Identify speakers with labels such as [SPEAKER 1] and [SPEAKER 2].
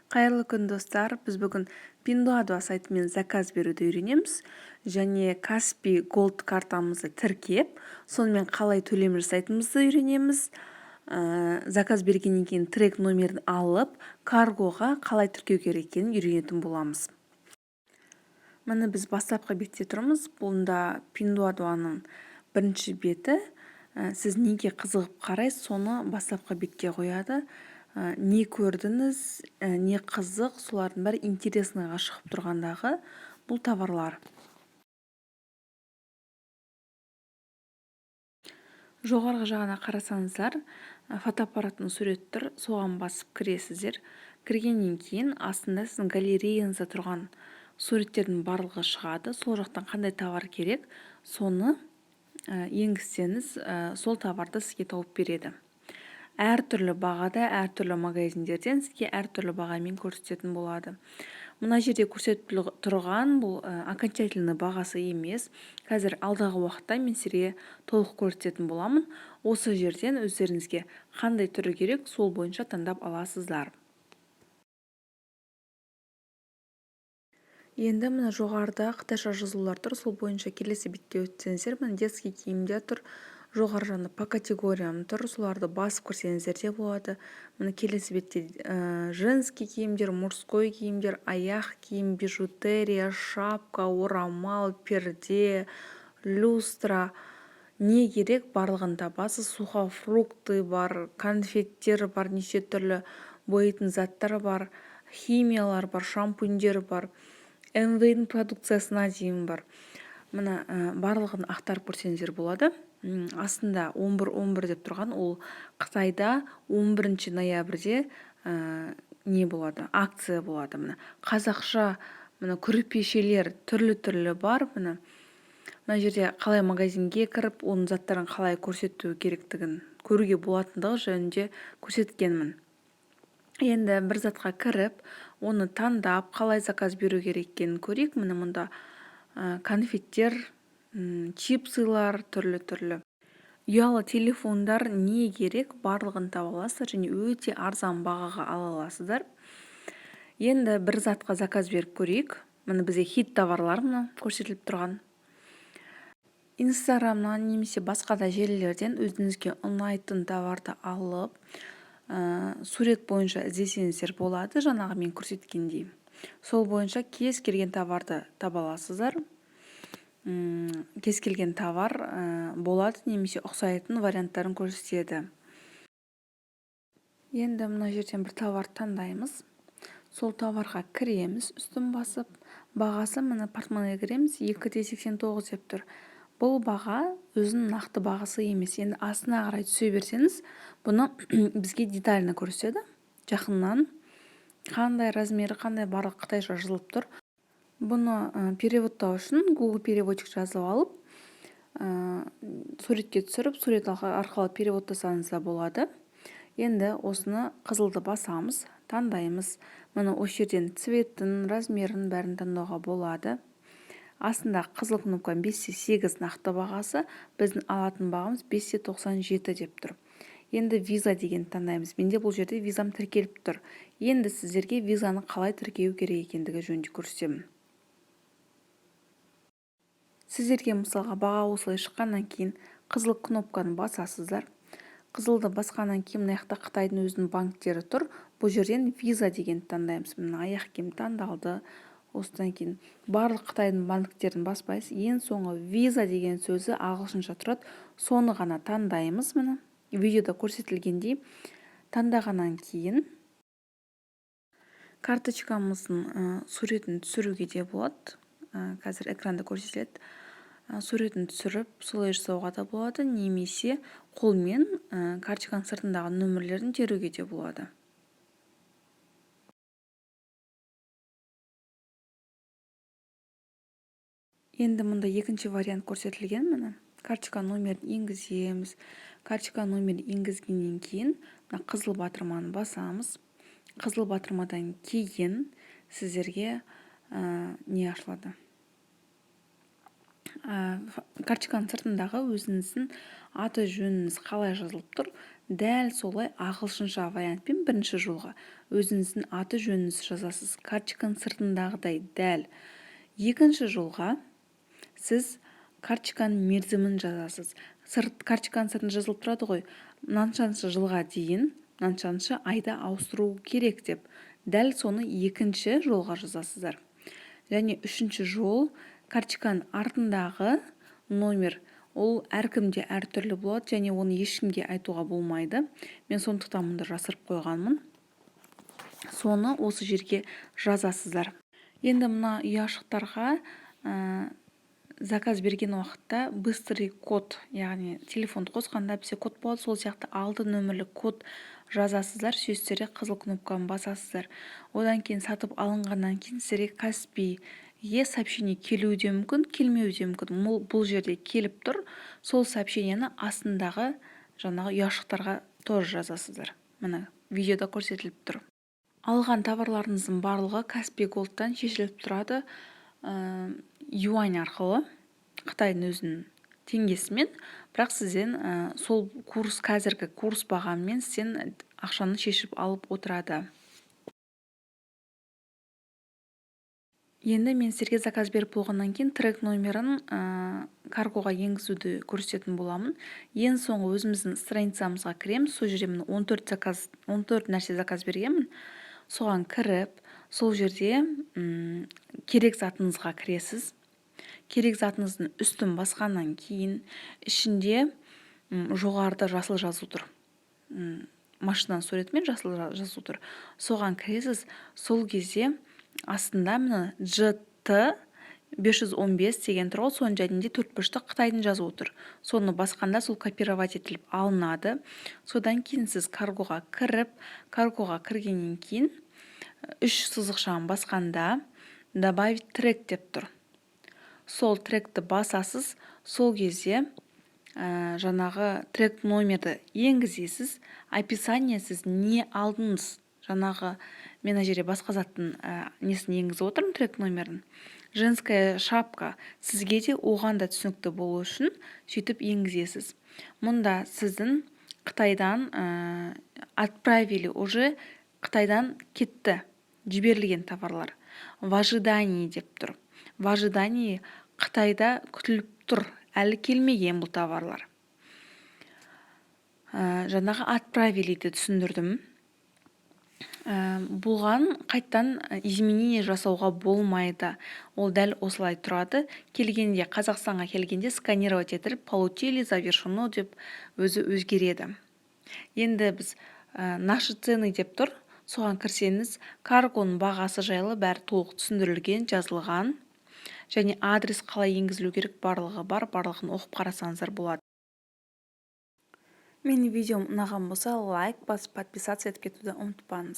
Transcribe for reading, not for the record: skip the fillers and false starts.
[SPEAKER 1] Қайырлы күн достар, біз бүгін Pinduoduo сайтымен заказ беруді үйренеміз және Kaspi Gold картамызды тіркеп, сонымен қалай төлем жасайтынымызды үйренеміз. Заказ бергеннен кейін трек номерін алып, каргоға қалай тіркеу керек екенін үйренетін боламыз. Міне біз бастапқы бетте тұрмыз. Бұнда Pinduoduoның бірінші беті. Сіз неге қызығып қарайсыз, соны бастапқы бетке қояды. Не көрдіңіз, не қызық, солардың бәрі интересныйға шығып тұрғандағы бұл товарлар. Жоғарғы жағына қарасаңыздар, фотоаппараттың суреті тұр, соған басып кіресіздер. Кіргеннен кейін астында сіздің галереяңызда тұрған суреттердің барлығы шығады. Сол жақтан қандай товар керек, соны енгізсеңіз, сол товарды сізге тауып береді. Әртүрлі бағада, әртүрлі магазиндерден сізге әртүрлі бағамен көрсететін болады. Мына жерде көрсетіп тұрған бұл окончательный бағасы емес. Қазір алдағы уақытта мен сізге толық көрсететін боламын. Осы жерден өздеріңізге қандай түрі керек, сол бойынша таңдап аласыздар. Енді міне жоғарыда қытайша жазулар тұр, сол бойынша келесі бетке өтсеңіздер, міне детский киімдер тұр. Жоғары жағында по категориям тұр, соларды басып көрсеңіздер де болады. Міне келесі бетте женский киімдер, мужской киімдер, аяқ киім, бижутерия, шапка, орамал, перде, люстра. Не керек, барлығын табасыз. Сухофрукты бар, конфеттер бар, неше түрлі боятын заттар бар, химиялар бар, шампуньдер бар, МВ-дің продукциясына дейін бар. Мына барлығын ақтарып көрсеңіздер болады. Астында 11-11 деп тұрған, ол Қытайда 11 ноябрьде не болады? Акция болады. Мына қазақша күрпешелер түрлі-түрлі бар. Мына жерде қалай магазинге кіріп, оның заттарын қалай көрсету керектігін көруге болатындығы жөнінде көрсеткенмін. Енді бір затқа кіріп, оны таңдап, қалай заказ беру керек екенін көрейік. Міне мұнда конфеттер, чипсылар түрлі-түрлі. Ұялы телефондар не керек, барлығын таба аласыздар және өте арзан бағаға ала аласыздар. Енді бір затқа заказ беріп көрейік. Міне бізде хит товарлар көрсетіліп тұрған. Инстаграмнан немесе басқа да желілерден өзіңізге ұнайтын товарды алып, сурет бойынша іздесеңіздер болады, жаңағы мен көрсеткендей. Сол бойынша кез келген товарды таба аласыздар. Кез келген товар болады, немесе ұқсайтын варианттарын көрсетеді. Енді мына жерден бір товар таңдаймыз. Сол товарға кіреміз, үстін басып, бағасы міне портмонеге кіреміз, 2,89 деп тұр. Бұл баға өзінің нақты бағасы емес. Енді астына қарай түсе берсеңіз, бұны бізге детально көрсетеді. Жақыннан қандай размері, қандай барлық қытайша жазылып тұр. Бұны переводтау үшін Google переводчик жазып алып, суретке түсіріп, сурет арқылы переводтасаңыз болады. Енді осыны қызылды басамыз, таңдаймыз. Мұны осы жерден цветін, размерін бәрін таңдауға болады. Астында қызыл кнопка 5,8 нақты бағасы, біздің алатын бағамыз 5,97 деп тұр. Енді виза деген таңдаймыз. Менде бұл жерде визам тіркеліп тұр. Енді сіздерге визаны қалай тіркеу керек екендігі жөнінде көрсетемін. Сіздерге мысалға баға осылай шыққаннан кейін қызыл кнопканы басасыздар. Қызылды басқаннан кейін мына жақта Қытайдың өзінің банктері тұр. Бұл жерден виза деген таңдаймыз. Мына аяқ киім таңдалды. Осыдан кейін барлық Қытайдың банктерін баспайсыз. Ең соңғы виза деген сөзі ағылшынша тұрады. Соны ғана таңдаймыз. Міне видеода көрсетілгендей таңдағаннан кейін карточкамыздың суретін түсіруге де болады. Қазір экранда көрсетіледі. Суретін түсіріп, солай жасауға да болады, немесе қолмен карточканың сыртындағы нөмірлерін теруге де болады. Енді мұнда екінші вариант көрсетілген. Міне карточка номерін енгіземіз. Карточка номерін енгізгеннен кейін қызыл батырманы басамыз. Қызыл батырмадан кейін сіздерге не ашылады? Карточканың сыртындағы өзіңіздің аты жөніңіз қалай жазылып тұр. дәл солай ағылшынша вариантпен бірінші жолға өзіңіздің аты жөніңізді жазасыз. Карточканың сыртындағыдай дәл. Екінші жолға сіз карточканың мерзімін жазасыз. Карточканың сыртында жазылып тұрады ғой, мынаншаншы жылға дейін, мынаншаншы айда ауыстыру керек деп. Дәл соны екінші жолға жазасыздар. Және үшінші жол, карточканың артындағы номер, ол әркімде әртүрлі болады, және оны ешкімге айтуға болмайды. Мен сондықтан мұнда жасырып қойғанмын. Соны осы жерге жазасыздар. Енді мына ұяшықтарға заказ берген уақытта быстрый код, яғни телефонды қосқанда бізге код болады, сол сияқты 6 нөмірлі код жазасыздар, сөздерге қызыл кнопканы басасыздар. Одан кейін сатып алынғаннан кейін сіздерге Каспиге сообщение келуі де мүмкін, келмеуі де мүмкін. Бұл жерде келіп тұр, сол сообщениені астындағы жаңағы ұяшықтарға тоже жазасыздар. Міне видеода көрсетіліп тұр. Алған товарларыңыздың барлығы Каспи Голдтан шешіліп тұрады юань арқылы, Қытайдың өзінің теңгесімен, бірақ сізден сол қазіргі курс бағамымен сізден ақшаны шешіп алып отырады. Енді мен сіздерге заказ беріп болғаннан кейін трек номерін каргоға енгізуді көрсететін боламын. Ең соңғы өзіміздің страницамызға кіреміз, сол жерде 14 нәрсе заказ бергенмін. Соған кіріп, сол жерде керек затыңызға кіресіз. Керек затыңыздың үстін басқаннан кейін ішінде жоғарыда жасыл жазу тұр. Машинаның суретімен жасыл жазу тұр. Соған кіресіз, сол кезде астында мына GT 515 деген тұр ғой, соның жайында 4 бұрышта Қытайдың жазу тұр. Соны басқанда сол копировать етіліп алынады. Содан кейін сіз каргоға кіріп, каргоға кіргеннен кейін 3 сызықшаны басқанда добавить трек деп тұр. Сол тректі басасыз, сол кезде жаңағы трек номерді енгізесіз, описание сіз не алдыңыз. Жаңағы мен жерде басқа заттың несін енгізіп отырмын, трек номерін. Женская шапка, сізге де оған да түсінікті болу үшін сөйтіп енгізесіз. Мұнда сіздің Қытайдан отправили, уже Қытайдан кетті, жіберілген товарлар. В ожидании деп тұр. В ожидании Қытайда күтіліп тұр, әлі келмеген бұл товарлар. Жаңағы отправилиді түсіндірдім. Бұған қайттан изменение жасауға болмайды. Ол дәл осылай тұрады. Келгенде, Қазақстанға келгенде сканировать етіліп, получили, завершено деп өзі өзгереді. Енді біз наши цены деп тұр. Соған кірсеңіз, каргоның бағасы жайлы бәрі толық түсіндірілген, жазылған. Және адрес қалай енгізілу керек барлығы бар, барлығын оқып қарасаңыздар болады. Менің видеом ұнаған болса, лайк басып, подписаться етіп кетуді ұмытпаңыз.